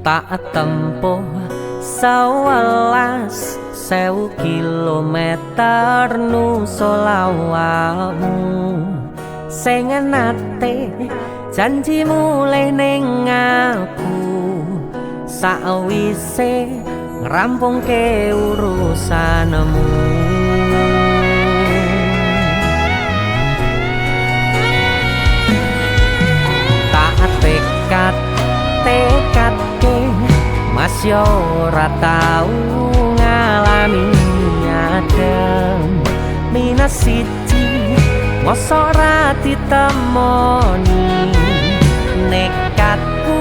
tak tempuh 11.000 kilometer nusolawakmu sing nate janji mulih ning aku sakwise ngrampungke urusanmu. Tak tekadke mas yo ora tau ngalami adem minus siji mosok ora ditemoni nekatku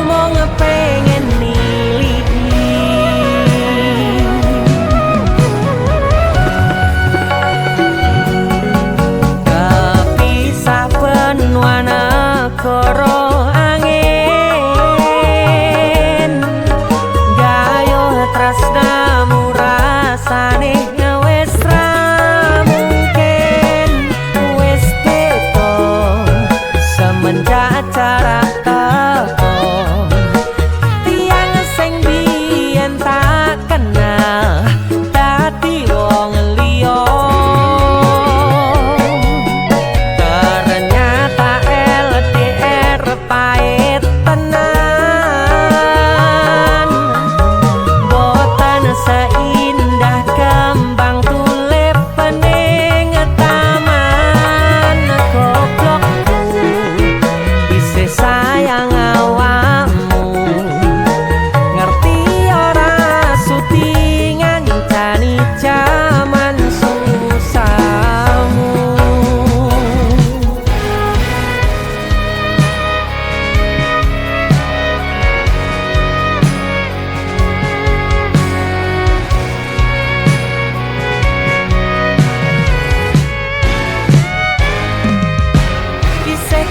mau ngepengen nili kepisah benua negara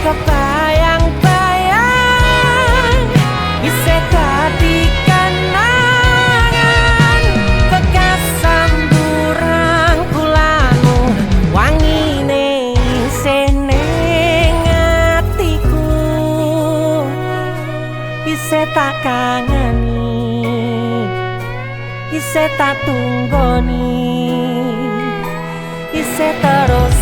kebayang-bayang bisa tadi kenangan bekas samburan kulanu wangine seneng atiku bisa tak kangeni bisa tak tunggoni bisa terus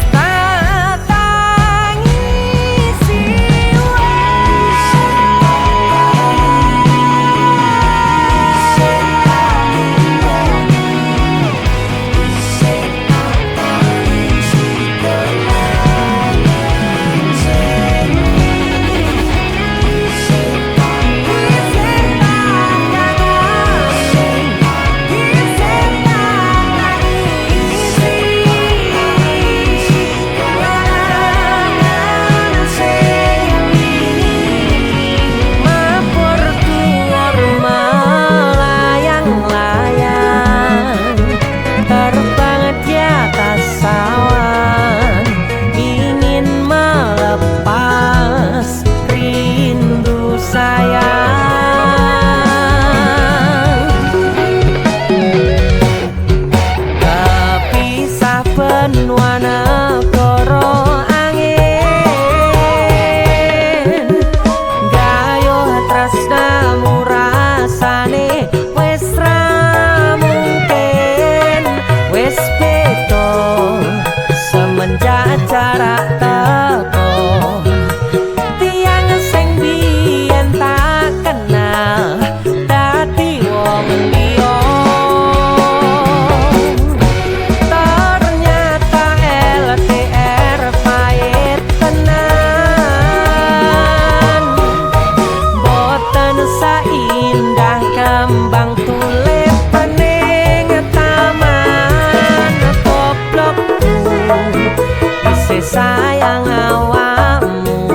sayang awakmu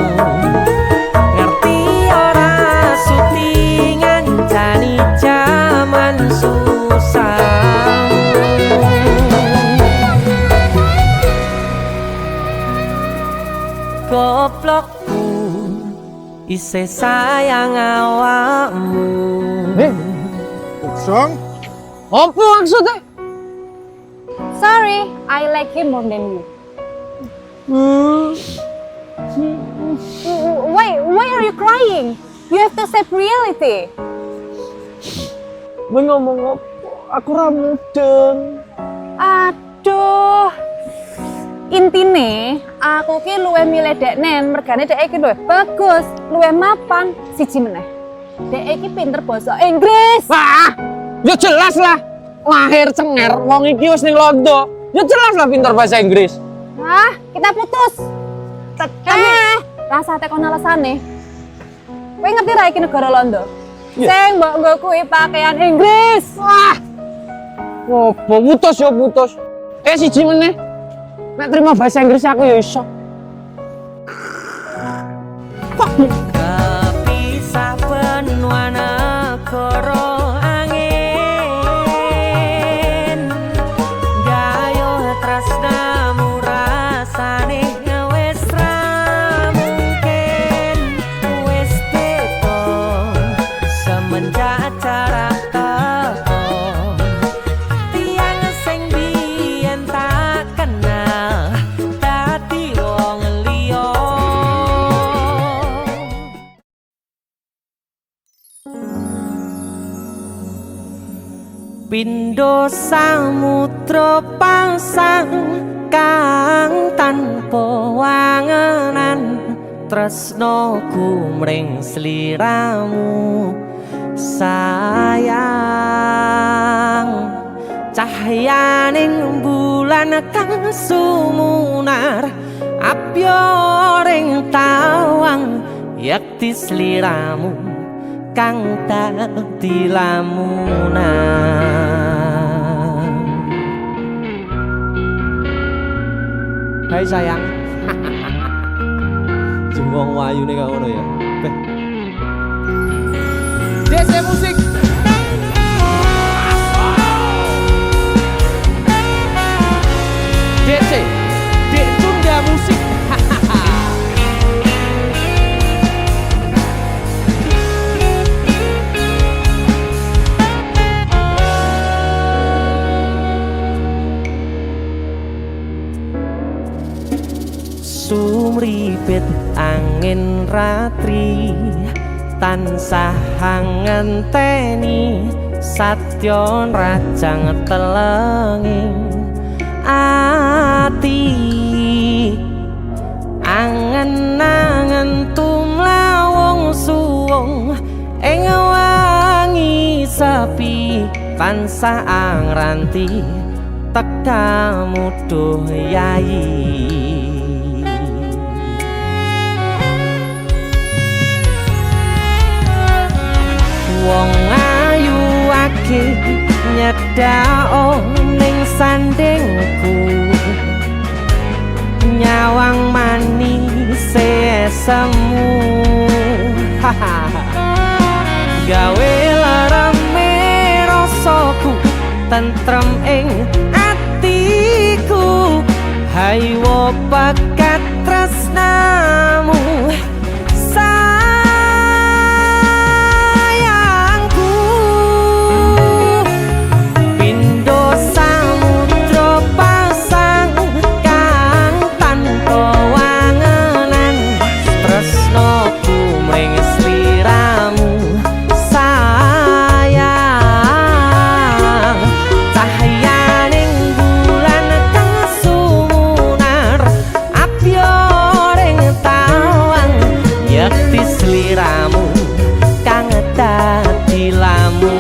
ngerti ora sutingan jani jaman susah goblokku isih sayang awakmu. Song? Apa maksudnya? Sorry, I like him more than you. Why are you crying? You have to accept reality. Gue ngomong apa? Aku ra mudeng. Aduh. Intine aku ki luwe milih deknen, mergane dek iki luwe bagus, luwe mapan, siji meneh. Dek iki pinter basa Inggris. Wah, ya jelas lah. Lahir cenger, wong iki wis ning Londo. Ya jelas lah pinter bahasa Inggris. Hah, kita putus. Rasa tekon alasane. Kowe ngerti ra iki negara Londo? Iya. Sing mbok kuwi pakaian Inggris. Wah. Opo putus ya putus. Siji meneh. Nek terima bahasa Inggris aku ya iso. Kepisah benua negara angin, gayuh tresnamu rasane wis ra mungkin, wis beda semenjak jarak teko. Tiang sing biyen tak kenal dadi wong liya. Pindho samudra pangsang kang tanpa wangenan, tresnaku mring sliramu sayang. Cahyaning bulan kang sumunar apyoring tawang, yakti sliramu kang dadi lamunan. Hai sayang. Jengwong wayu nih kak ngono ya. DC musik. DC, Dek Tunda Musik. Sumripit angin ratri tansah ngenteni satya rajang telenging ati. Angen-angen tumlawung suwung ing wangi sepi tansah angranti tekamu duh yayi. Wong ayu akeh nyedhak ning sandingku, nyawang manis semu. Gawe larame rasaku tentrem ing atiku, haywo pekat tresnamu sayangku. Pindho samudra pasang kang tanpa wangenan, tresnaku mring sliramu sayang. Cahyaning bulan kang sumunar apyoring tawang, yakti sliramu kang dadi lamunan.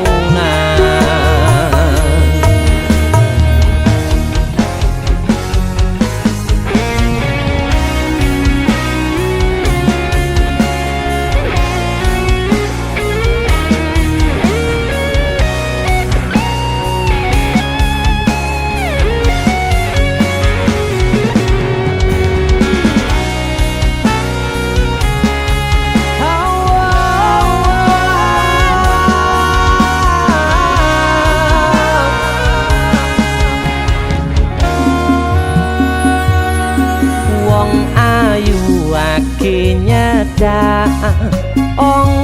Wong ayu akeh nyedak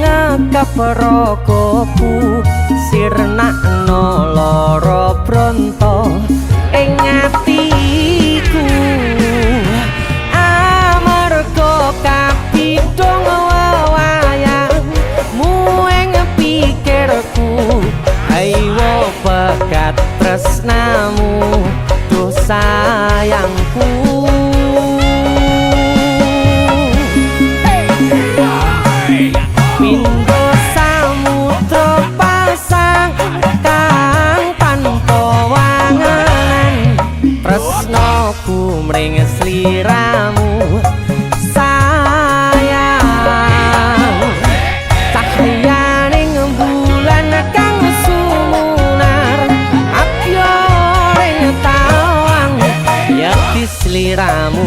ngekep rogoku, sirnakno lara bronto ing atiku. Amarga kapidhong wewayangmu ing pikirku, ayo sliramu sayang cahyaning bulan kang sumunar apyoring tawang yakti sliramu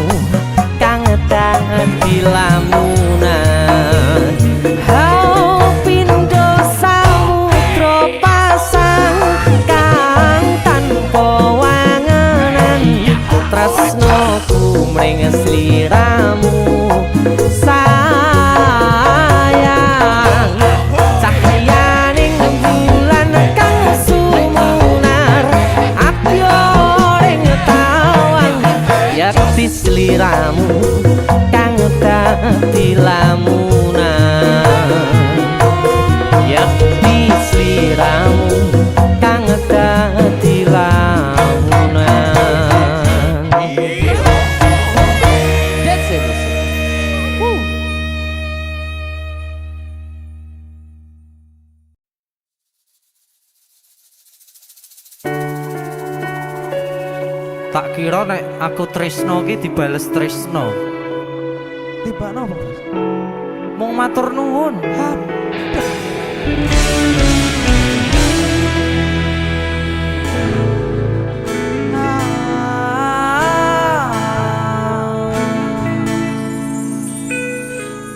kang dadi lamunan hau pindho samudra pasang kang tanpa wangenan tresnoku mring sliramu sayang cahyaning bulan kang sumunar apyoring tawang yakti sliramu kang dadi lamunan yakti sliramu kang dadi lamunan. That's it. Woo. Tak kira nek aku tresno ki dibales tresno. Tibakno apa, Bos? Mung matur nuwun.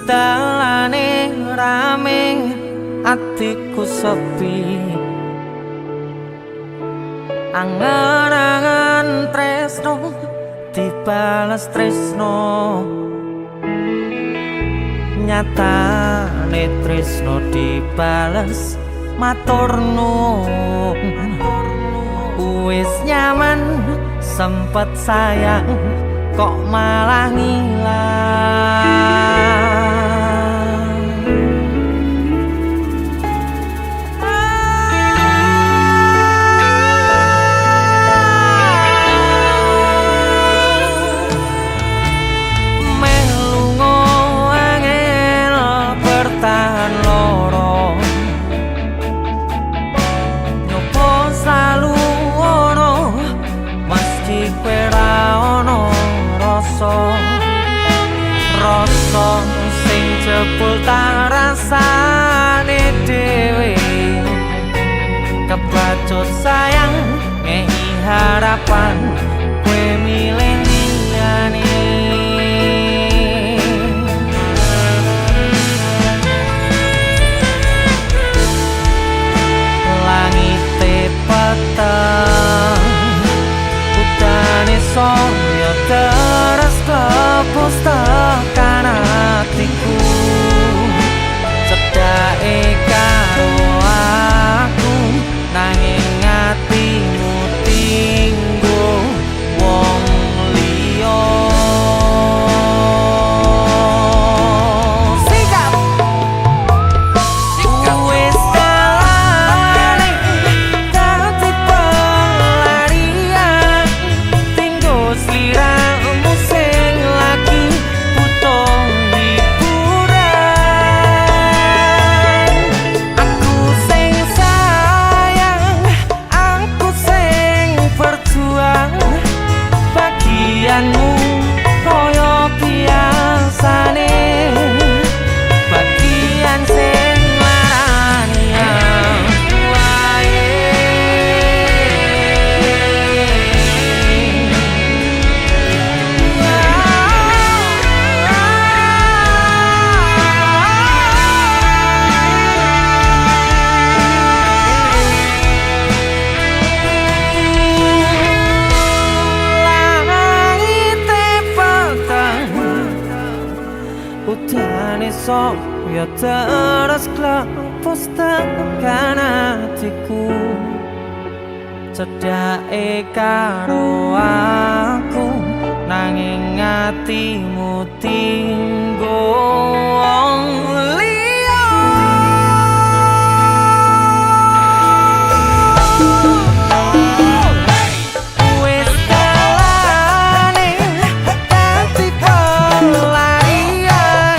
Dalane rame atiku sepi angan-angan tresno dibales tresno nyatane tresno dibales matur nuwun wis nyaman sempet sayang kok malah ngilang. Rasa sing jebul tak rasane dhewe kebacut sayang ngehi harapan kowe milih liyane langite peteng udane saya terus kepus tekan hatiku cedake karo aku nanging atimu tinggo wong liya sikap wis dalane dadi pelarian tinggo sliramu sing lagi butuh hiburan aku sing sayang aku sing berjuang bagianmu koyo biasane bagian sing larani wae langite peteng udane saya terus klepus tekan hatiku cedake karo aku nanging atimu tinggo wong liya wis dalane dadi pelarian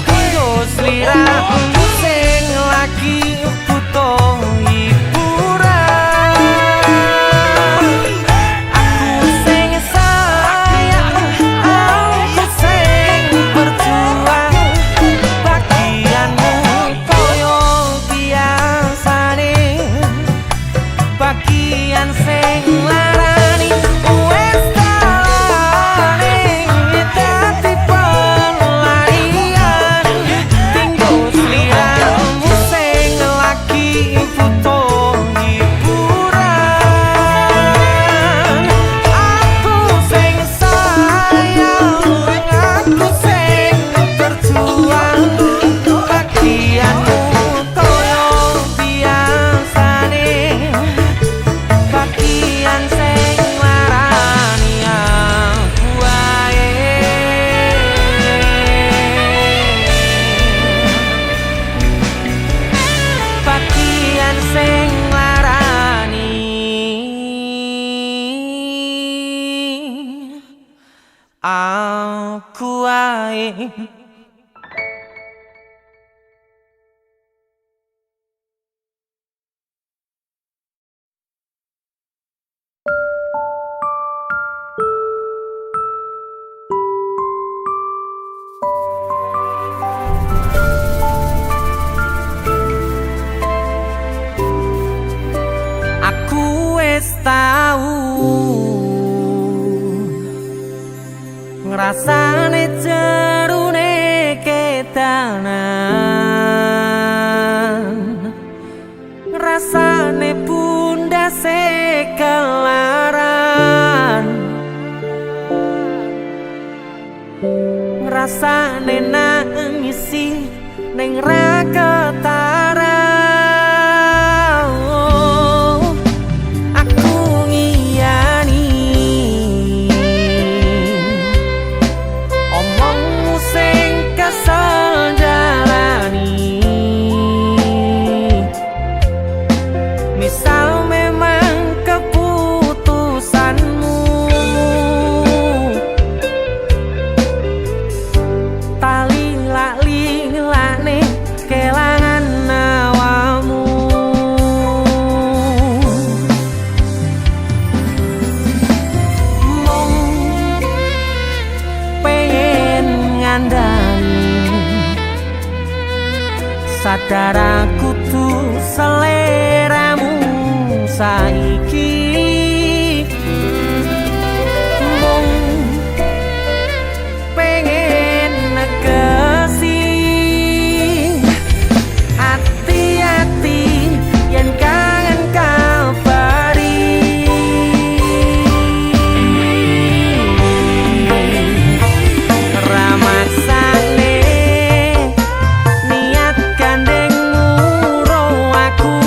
kanggo sliramu sing lagi butuh hiburan aku sing sayang butuh hiburan. Aku sing sayang, aku sing berjuang. Bagianmu koyo biasane, bagian sing larani aku wae. Bagian sing larani aku wae. Aku wis tau ngrasane jerone kedanan, ngrasane pundase kelaran, ngrasane nangisi ning ra ketara. Misal memang keputusanmu tali lak-lilane kelangan nawamu. Mung pengen ngandani sadar aku tuh seleramu saiki. Mung pengen negesi hati-hati yen kangen kabari. Ramaksane niat gandengmu ro aku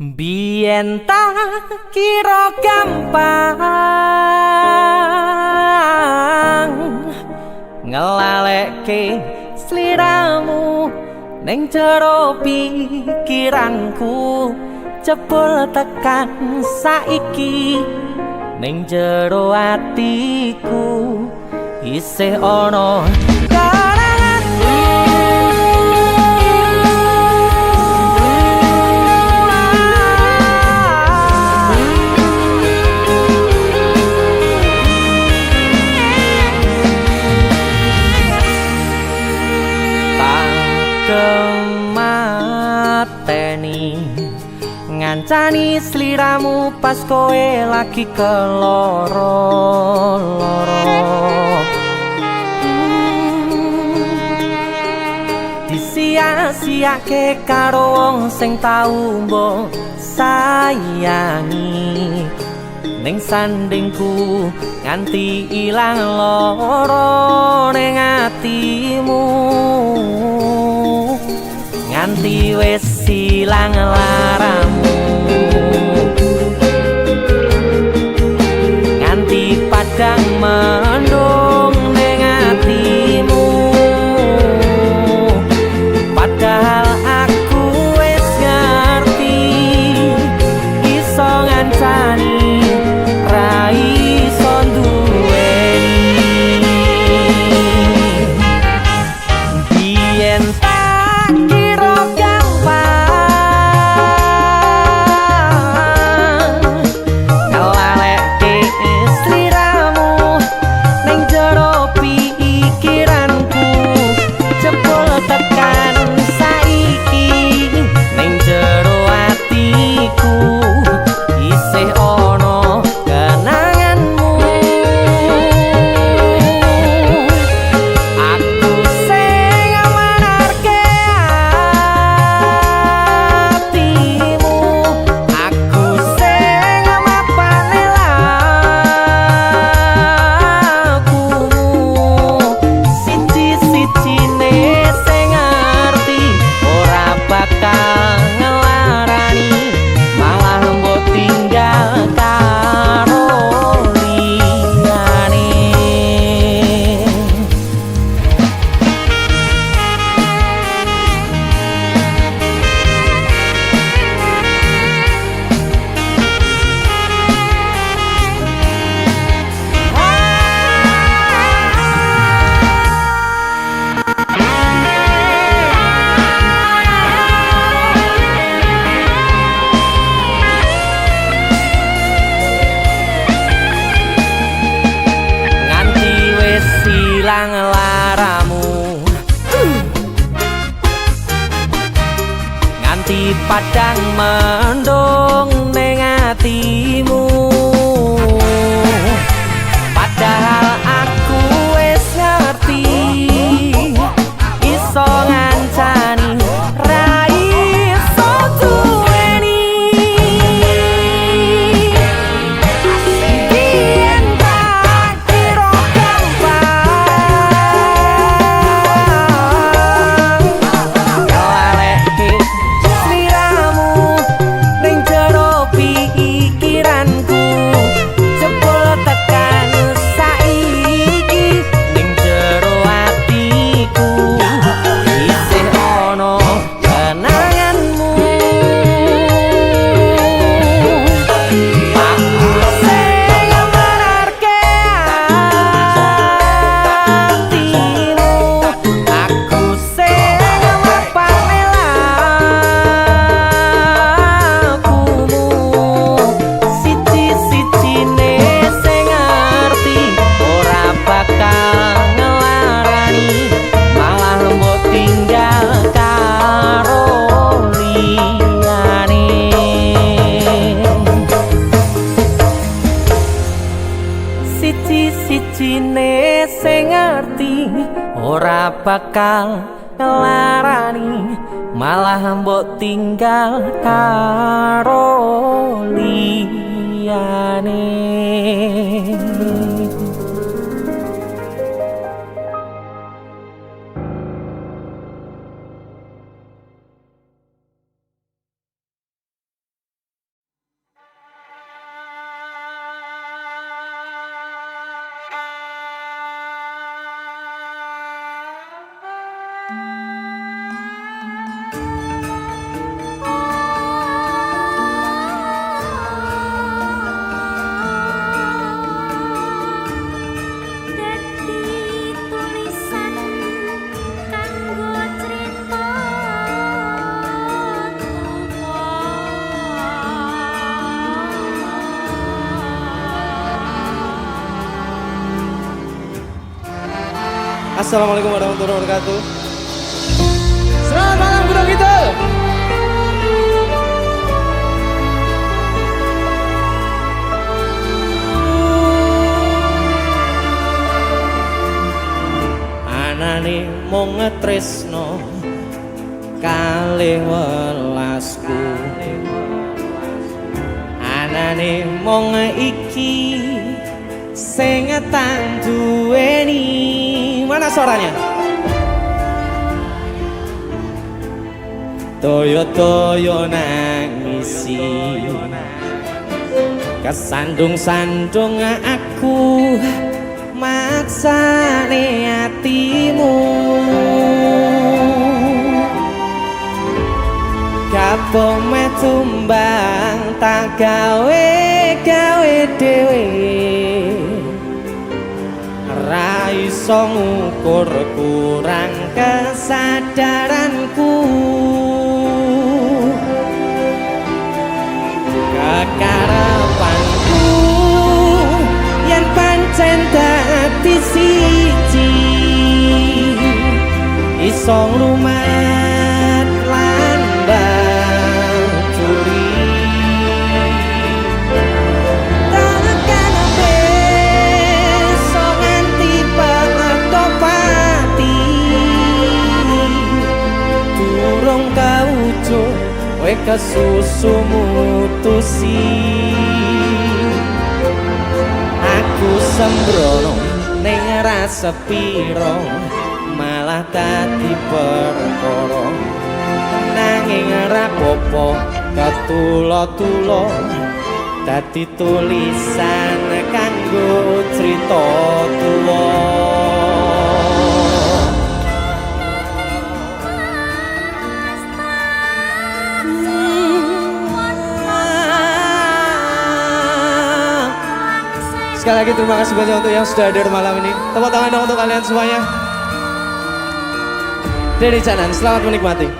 Biyen tak kira gampang ngelalekke sliramu ning jero pikiranku, jebul tekan saiki ning jero atiku isih ana karanganmu. Kemateni ngancani sliramu pas kowe lagi keloro-loro. Disia-siake karo wong sing tau mbok sayangi, ning sandingku nganti ilang loro ning atimu, nganti wis ilang laramu, nganti padang mendung ning atimu. Padahal aku wis ngerti iso ngancani ra iso duweni. Biyen tak kira gampang ngelalekke sliramu ning jero pikiranku, jebul tekan saiki ning jero atiku isih ana kenanganmu. Aku sing menarke atimu, aku sing mapane lakumu, siji-sijine sing ngerti ora bakal ngelarani, malah mbok tinggal karo liyane. Nganti wis ilang laramu, nganti padang mendung ning atimu. Padahal aku wis ngerti iso ngancani ra iso duweni. Biyen tak kira gampang ngelalekke sliramu ning jero pikiranku, jebul tekan saiki ning jero atiku isih ana kenanganmu. Aku sing menarke atimu, aku sing mapane lakumu, siji-sijine sing ngerti ora bakal ngelarani, malah mbok tinggal karo liyane. Siji-sijine sing ngerti ora bakal ngelarani, malah mbok tinggal karo liyane. Dadi tulisan kanggo crita Assalamualaikum warahmatullahi wabarakatuh. Selamat malam Gunung Kidul. Anane mung tresno kalih welasku, anane mung iki sing tak duweni. Mana suaranya? Toyo-toyo nangisi, kesandung-sandung aku maksane hatimu. Kapok meh tumbang tak gawe dhewe, ra iso ngukur kurang kesadaranku. Kekarepanku yen pancen dadi siji, iso nglumat lan baturi. Takkan besok nganti bakal pati, durung kawujud kowe kesusu mutusi. Aku sembrono ning ra sepiro, malah dadi perkara. Nanging ra apa-apa ketulo-tulo, dadi tulisan kanggo crita tuwa. Sekali lagi terima kasih banyak untuk yang sudah hadir malam ini. Tepuk tangan dong untuk kalian semuanya. Dari Canan, selamat menikmati.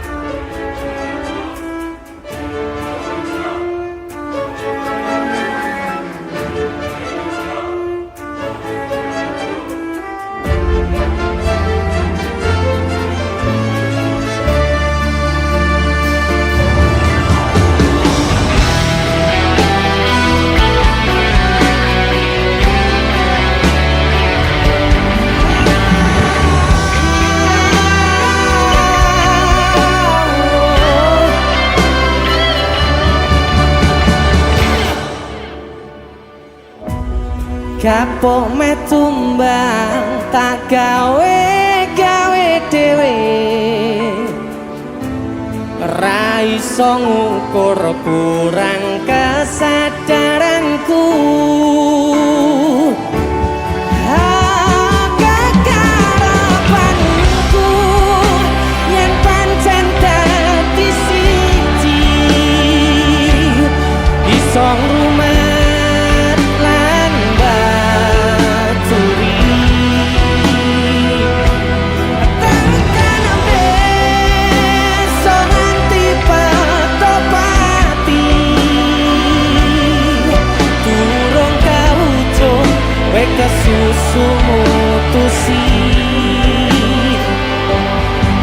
Kapok meh tumbang tak gawe dhewe, ra iso ngukur kurang kesadaranku. Kekarepanku yen pancen dadi siji, iso ngrumat lan baturi. Takkan besok nganti patopati, durung kawujud kowe kesusu mutusi.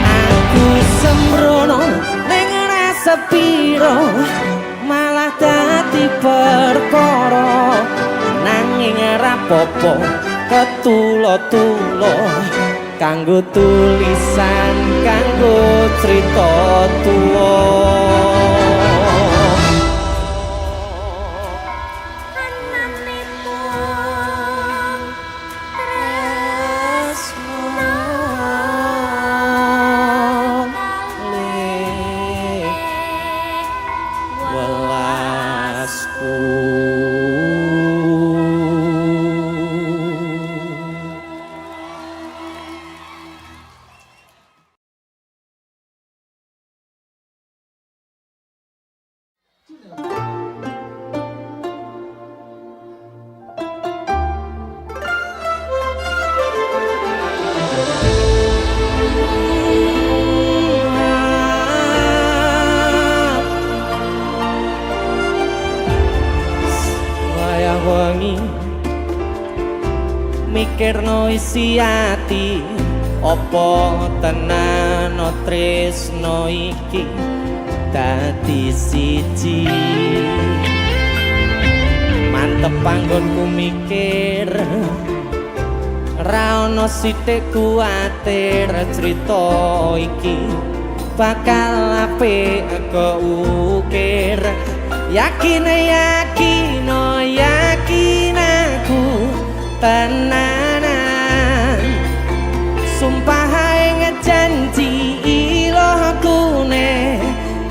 Aku sembrono ning ra sepiro, malah dadi perkara. Nanging ra apa-apa ketulo-tulo, kanggo tulisan kanggo crita tuwa. mikirno isi ati opo tenan tresno iki dadi siji mantep panggonku mikir ra ono sithik kuwatir crita iki bakal apik keukir yakin aku tenanan sumpah ngejanji ilohku ne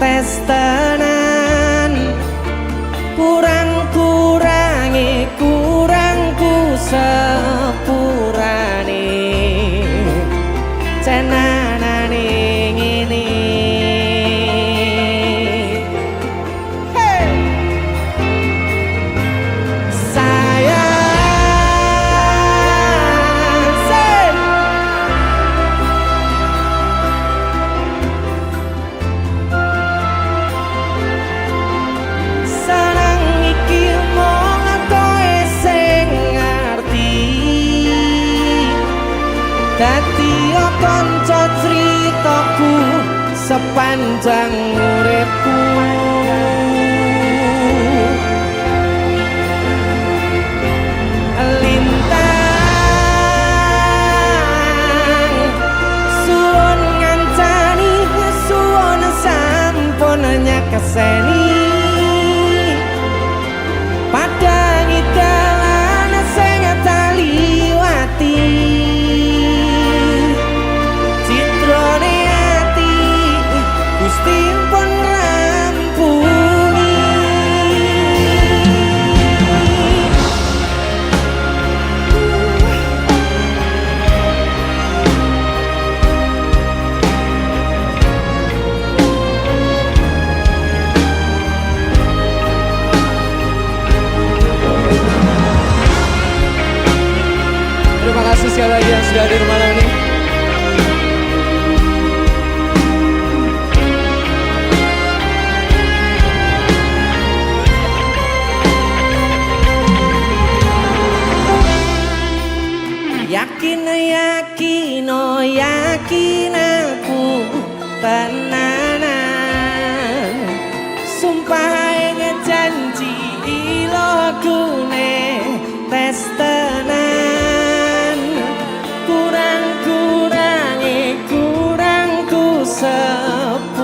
tes tenan kurangku sepurane cenanane ngene hey dadi kanca critaku sepanjang uripku lintang suwon ngancani suwon sampun nyakaseni padangi dalan sing taliwati Gusti pun rampungi Terima kasih sekali lagi yang sudah hadir malam ini. yakin aku tenanan sumpah ngejanji ilokune tes tenan kurangku sepurane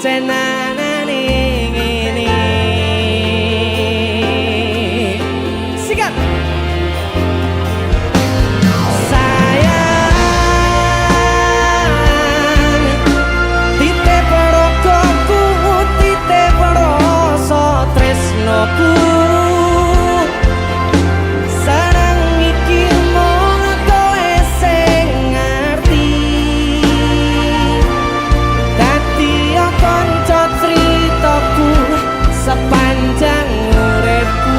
cenanane ngene sikat aku sareng iki mung kowe sing ngerti dadi kanca critaku sepanjang uripku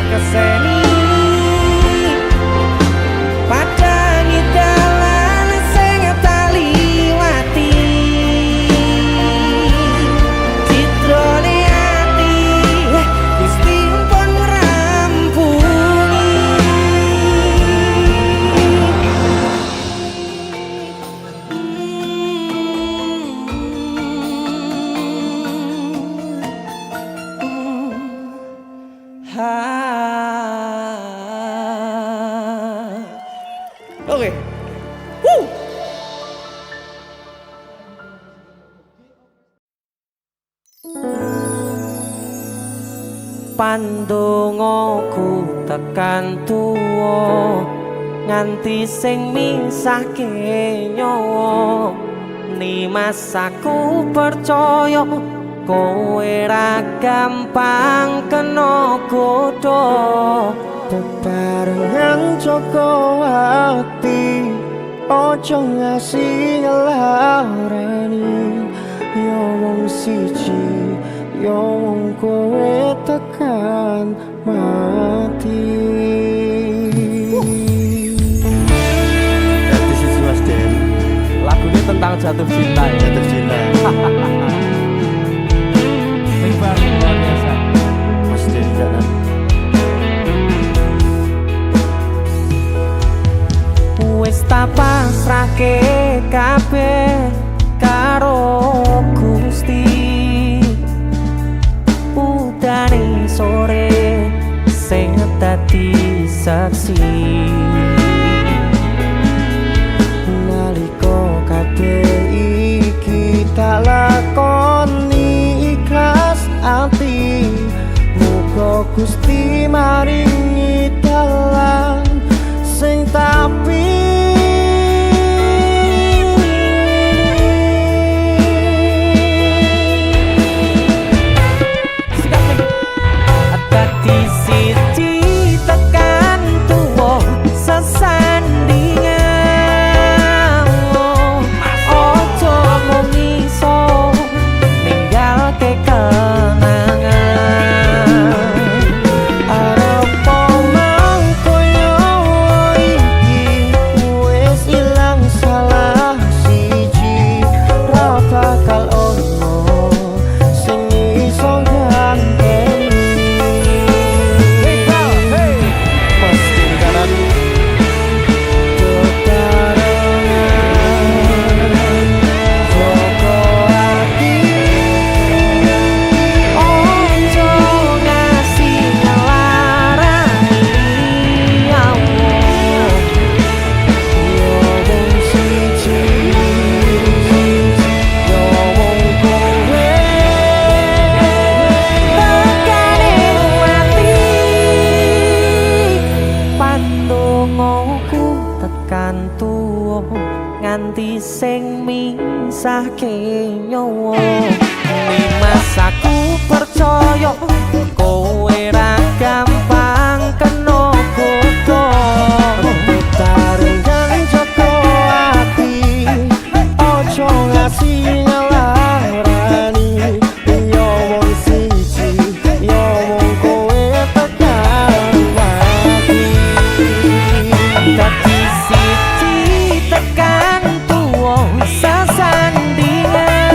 keseni padangi dalan sing taliwati citrane ati Gusti pun rampungi Oke. Pandongaku tekan tuwa nganti sing misahke nyawa Nimas aku percaya kowe ra gampang kena godha bebarengan Joko ati ojo ngasih ngelarani yo wong siji yo wong kowe tekan mati jatuh cinta ya. Jatuh cinta. Iqbal luar biasa. Mesti di sana. Wis tak pasrahke kabeh karo Gusti. Udane sore sing dadi saksi. Naliko kabeh iki tak lakoni ikhlas ati, muga Gusti maringi dalan sing tapi dadi siji tekan tuwa sesandingan. Ojo mung iso ninggalke kenangan. arep mangkoyo iki wis ilang salah siji, ra bakal ono sing iso ganteni. Mesti di kanan. Bebarengan Joko hati, Ojo ngasih ngelarani Allah. yo mung siji, yo mung kowe. Tekane mati pandongaku tekan tuwa nganti sing misahke nyawa. Mas aku percaya kowe ra gampang kena godha. Taringkan Joko hati, ojo ngasih ngelarani. Yo mung siji, yo mung kowe tekan mati. Dadi siji tekan tuwa sesandingan.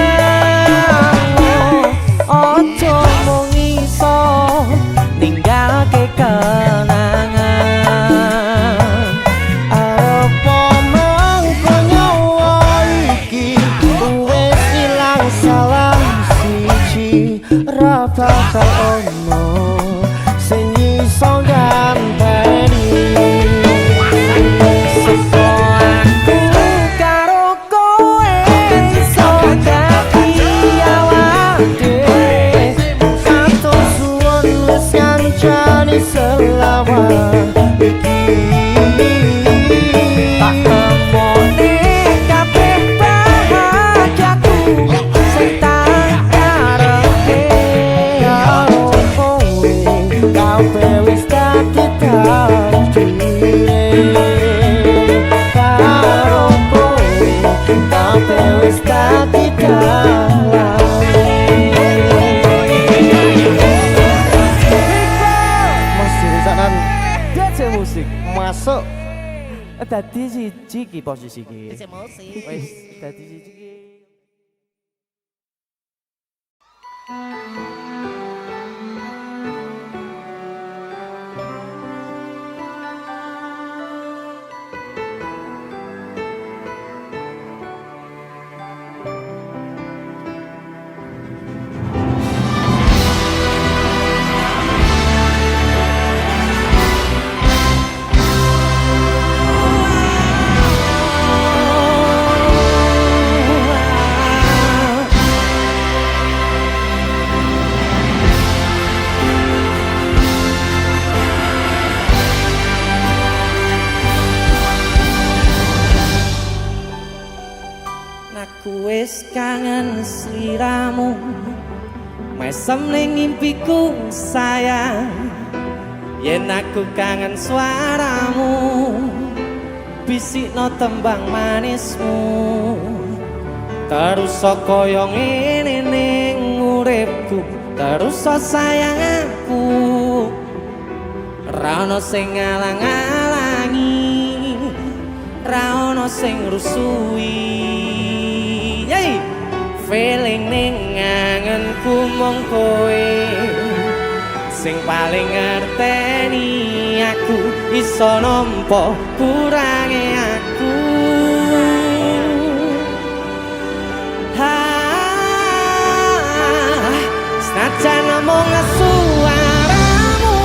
Ojo mung iso ninggalke kenangan. Arep mangko nyawa iki wis ilang salah siji, ra bakal ono sing iso ganteni. Seko aku karo kowe iso dadi awake dhewe. Atur suwun wis ngancani selawat iki. Tak temone kabeh bahagiaku sing tak karepe. Karo kowe kabeh wis dadi takdire. Karo kowe kabeh wis dadi dalane. Mesti di sana. DJ musik Masuk. dadi siji ki posisi ki. DJ musik. Wis dadi siji ki. Aku wis kangen sliramu, mesem ning ngimpiku sayang. Yen aku kangen suaramu, bisikno tembang manismu. Terus kaya ngene ning uripku, terus sayang aku. Ra ono sing ngalang-alangi, ra ono sing rusui. feeling ning angenku mung kowe sing paling ngerteni aku iso nampa kurange aku senajan mung suaramu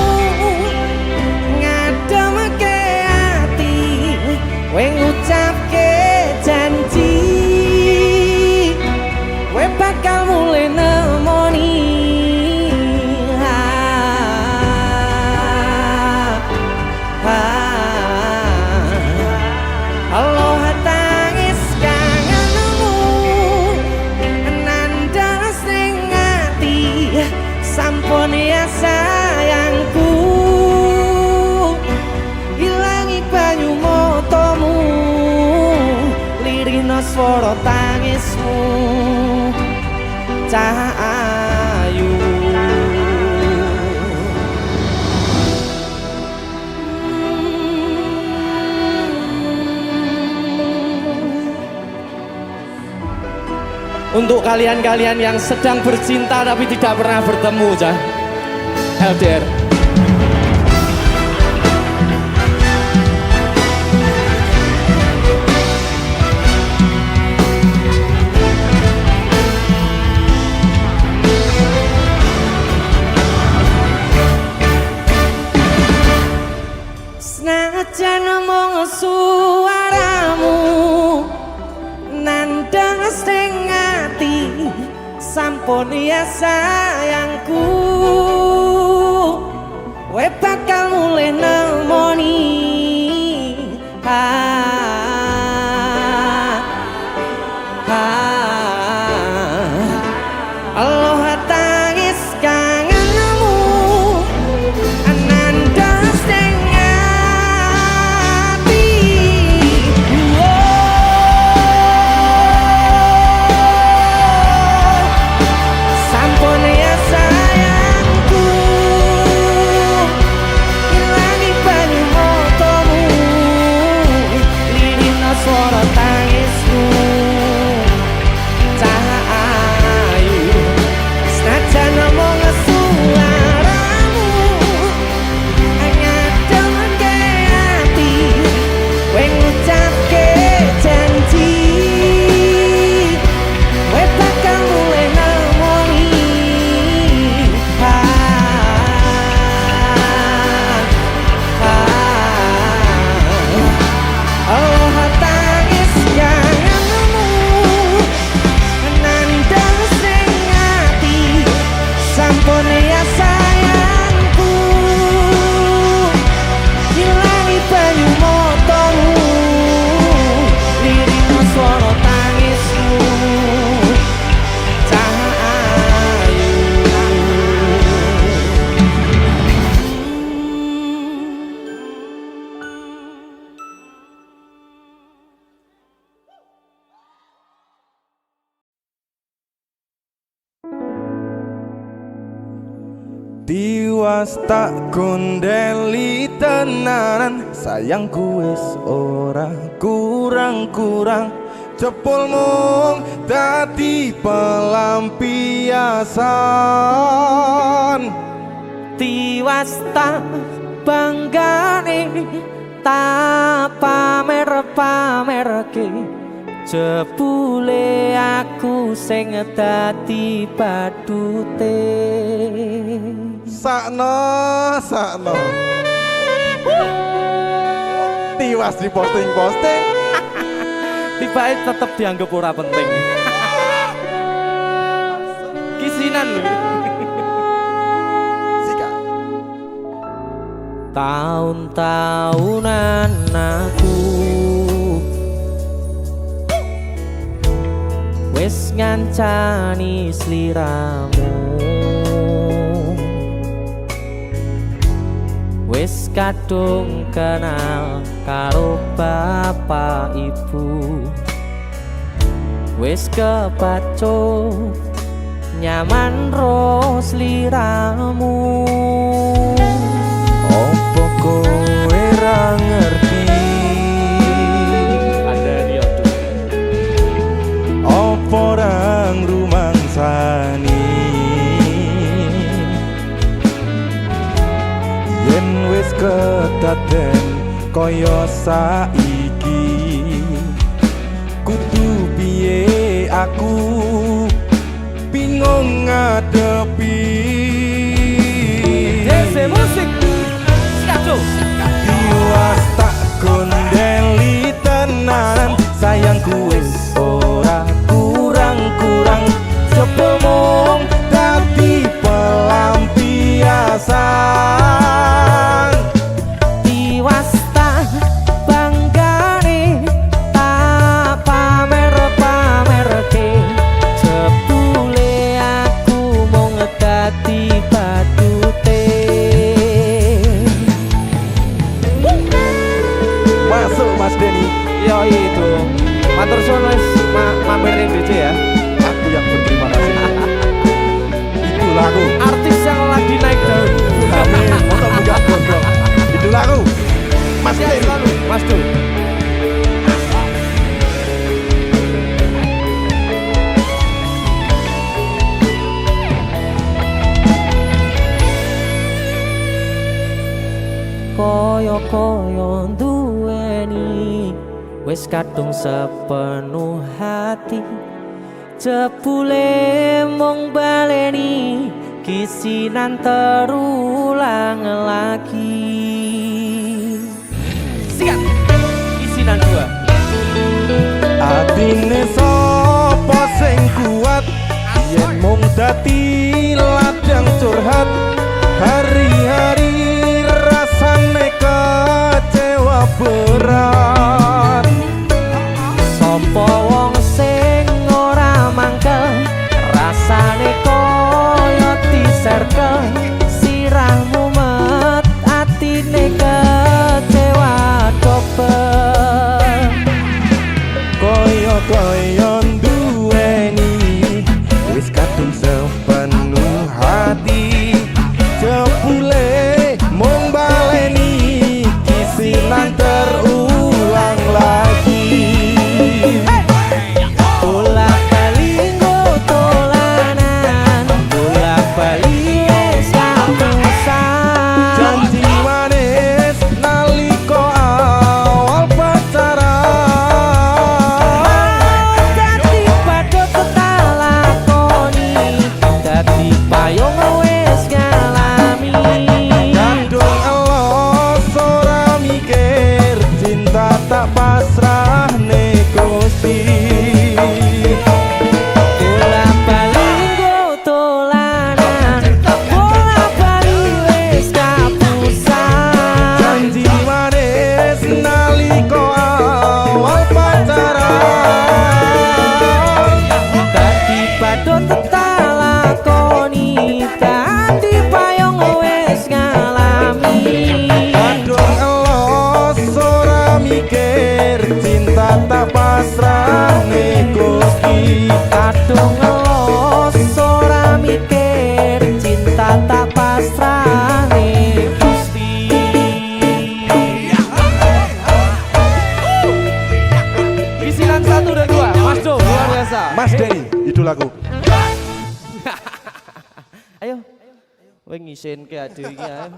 ngademke ati kowe ngucapke janji kowe bakal mulai nemoni Allah tangis kangenmu nandang sing ati sampun ya sayangku ilangi banyu motomu lirino swara tangismu cahayu untuk kalian-kalian yang sedang bercinta tapi tidak pernah bertemu, Cah. LDR. Senajan mung suaramu nandang sing ati sampun ya sayangku kowe bakal mulai nemoni Allah tangis kangenmu nandang sing ati sampun ya sayangku ilangi banyu motomu lirino swara tangismu cahayu senajan mung suaramu ngademke ati kowe ngucapke janji kowe bakal mulai nemoni Allah tangis kangenmu nandang sing ati sampun ya sayangku ilangi banyu motomu lirino swara tangismu cahayu Tiwas tak kondeli tenanan sayangku wis ora kurang-kurang cepul mung dadi pelampiasan tiwas tak banggane tak pamer-pamerke jebule aku sing dadi badute sakno tiwas di posting tibae tetep dianggap ora penting kisinan lho sika tahun-tahunan aku wis ngancani sliramu wis kadung kenal karo bapak ibu wis kepacut nyaman ro sliramu opo kowe ra ngerti ada dia tuh opo ra koyo saiki kudu piye aku bingung ngadepi Dese musik Skaco tiwas tak gondeli tenan sayangku wis ora kurang-kurang coba mung dadi pelampiasan Tiwas tak banggane tak pamer-pamerke jebule aku mung dadi badute masuk Mas Denny. Yo itu matur suwun wis mampir ning DC ya. Aku yang berterima kasih. Itulah aku. Artis yang lagi naik daun. Amin. Untuk buka gondrong. Itulah aku. Mas Denny. Selalu Mas Du. Koyo-koyo duweni wis kadung sepenuh hati jebule mung baleni kisinan terulang lagi. Sikat. Isinan 2. Atine sapa sing kuat yen mung dadi ladang curhat hari-hari rasane kecewa berat Sopo wong sing ora mangkel rasane koyo diserkel sirahmu met atine kecewa dobel koyo duweni wis kadung sepenuh hati jebule mung baleni kisinan terulang lagi bolak-balik tolanan bolak-balik wis kapusan janji manis nalika awal pacaran dadi padha tetalakoni dadi payung wis ngalami kandung elos ora mikir cinta tak pasrah Gusti bolak-balik tolanan bolak-balik wis kapusan janji manis nalika awal pacaran dadi padha tetalakoni dadi payung wis ngalami kandung elos ora mikir cinta tak pasrah Gusti kadung ngelos ora mikir cinta tak pasrah Gusti. Isinan 1 dan 2. Mas Du luar biasa. Mas Denny idolaku Ayo, kowe ngisin ke ade iki ae.